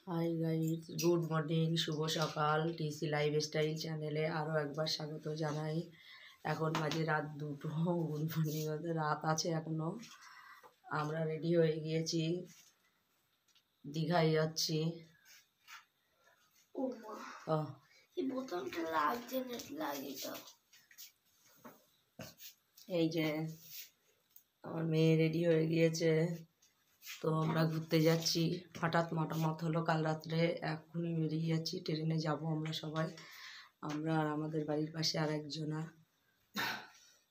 Hi guys, good morning, শুভ সকাল। TC lifestyle চ্যানেলে আরও একবার স্বাগত জানাই। এখন বাজে রাত 2টো। গুড মর্নিং, রাত আছে এখনও। আমরা রেডি হয়ে গিয়েছি, দীঘায় যাচ্ছি। এই যে আমার মেয়ে রেডি হয়ে গিয়েছে, তো আমরা ঘুরতে যাচ্ছি। হঠাৎ মতামত হলো কাল রাত্রে, এখনই বেরিয়ে যাচ্ছি, ট্রেনে যাব আমরা সবাই, আমরা আর আমাদের বাড়ির পাশে আর একজনা।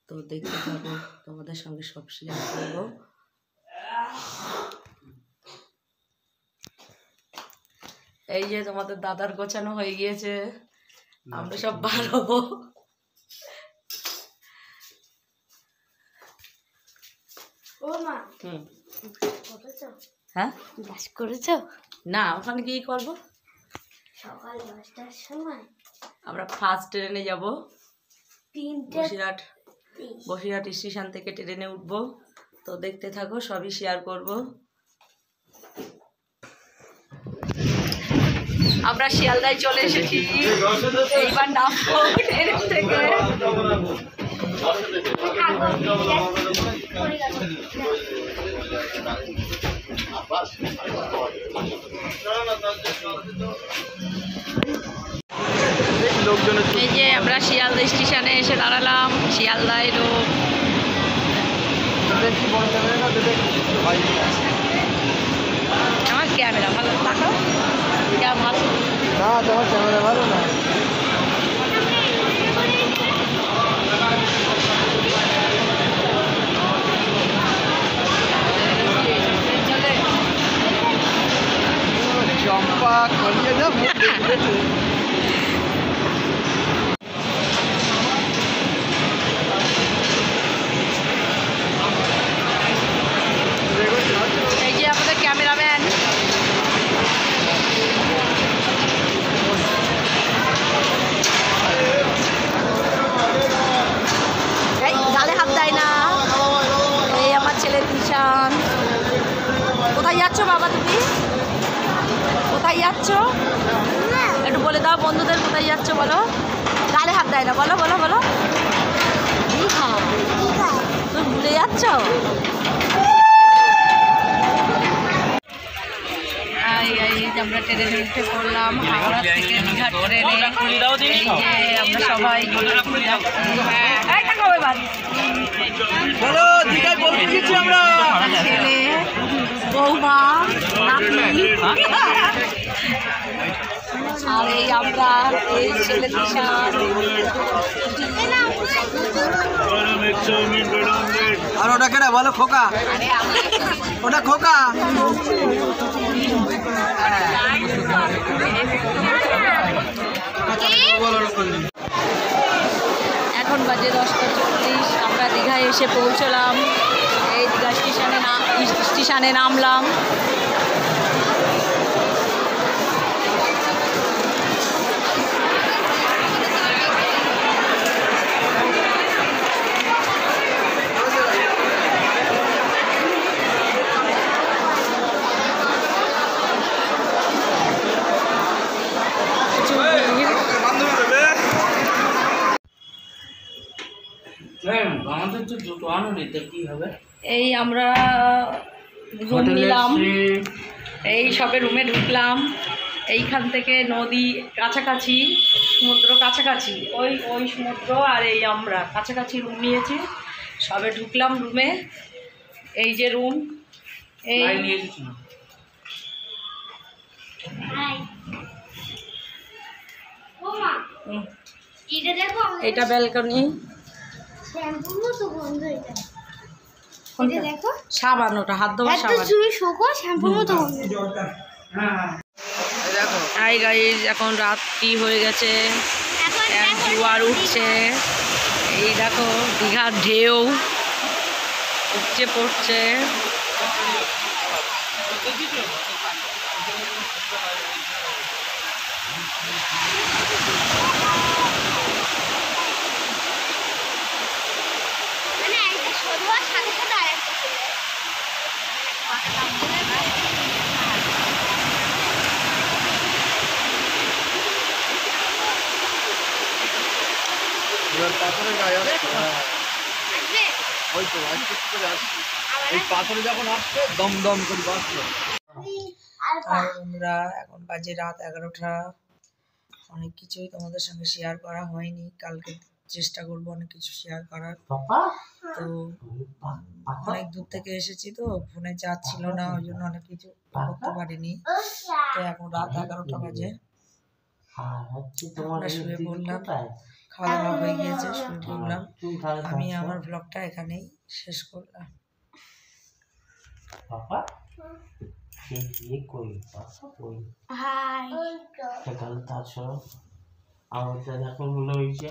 তো দেখতে থাকো, তোমাদের সঙ্গে সব শেয়ার করবো। এই যে তোমাদের দাদার গোছানো হয়ে গিয়েছে, আমরা সব বার হবো। হ্যাঁ, করেছ না ওখানে কি করবো? সকাল 10টার সময় আমরা ফার্স্ট ট্রেনে যাব, 3টে বসিরহাট স্টেশন থেকে ট্রেনে উঠবো। তো দেখতে থাকো, সবই শেয়ার করব। আমরা শিয়ালদায় চলে এসেছি, এইবার নামবো ট্রেন থেকে। এই যে আমরা শিয়ালদা স্টেশনে এসে দাঁড়ালাম, শিয়ালদায় লোক। আমার ক্যামেরা ভালো থাকো, তোমার ক্যামেরা ভালো না। চম্পা কলিয়ে যাব। এই যে আমাদের ক্যামেরাম্যান। এই গালে হাত দেয় না। এই আমার ছেলে দিশান। কোথায় যাচ্ছ বাবা তুমি? কোথায় যাচ্ছ একটু বলে দাও বন্ধুদের, কোথায় যাচ্ছ বলো। গালে হাত দেয় না, বলো বলো বলো। দীঘা। তুমি ভুলে যাচ্ছ? আমরা ট্রেনে উঠে পড়লাম, হাওড়া থেকে দীঘা ট্রেনে। এই যে আমরা সবাই ছেলে, বৌমা, নাতি, আর এই আমরা এই ছেলে দিশান। আর ওটা কেটে বলো খোকা, ওটা খোকা। এখন বাজে 10:40, আমরা দীঘায় এসে পৌঁছলাম। এই দীঘা স্টেশনে নামলাম। এই আমরা রুম নিলাম, এই সবে রুমে ঢুকলাম। এইখান থেকে নদী কাছাকাছি, সমুদ্র কাছাকাছি, ওই ওই সমুদ্র আর এই আমরা কাছাকাছি রুম নিয়েছি। সবে ঢুকলাম রুমে। এই যে রুম, এই এটা ব্যালকনি। সাবান, ওটা হাত ধোয়ার সাবান। এখন রাত্রি হয়ে গেছে, জোয়ার উঠছে। এই দেখো দীঘার ঢেউ উপচে পড়ছে। পাথরের গায়ে আসছে ওই তো আজকে করে আসছে এই পাথরে যখন আসছে দম দম করে বাসছে। আর বন্ধুরা এখন বাজে রাত 11টা। অনেক কিছুই তোমাদের সঙ্গে শেয়ার করা হয়নি, কালকে চেষ্টা করবো অনেক কিছু শেয়ার করার। তো অনেক দূর থেকে এসেছি তো ফোনে চার্জ ছিল না, ওই জন্য অনেক কিছু করতে পারিনি। তো এখন রাত 11টা বাজে, আমরা শুয়ে পড়লাম, খাওয়া দাওয়া হয়ে গিয়েছে, শুয়ে পড়লাম। আমি আমার ব্লগটা এখানেই শেষ করলাম। হাই তাহলে তার সব আমাদের এখন মনে হয়েছে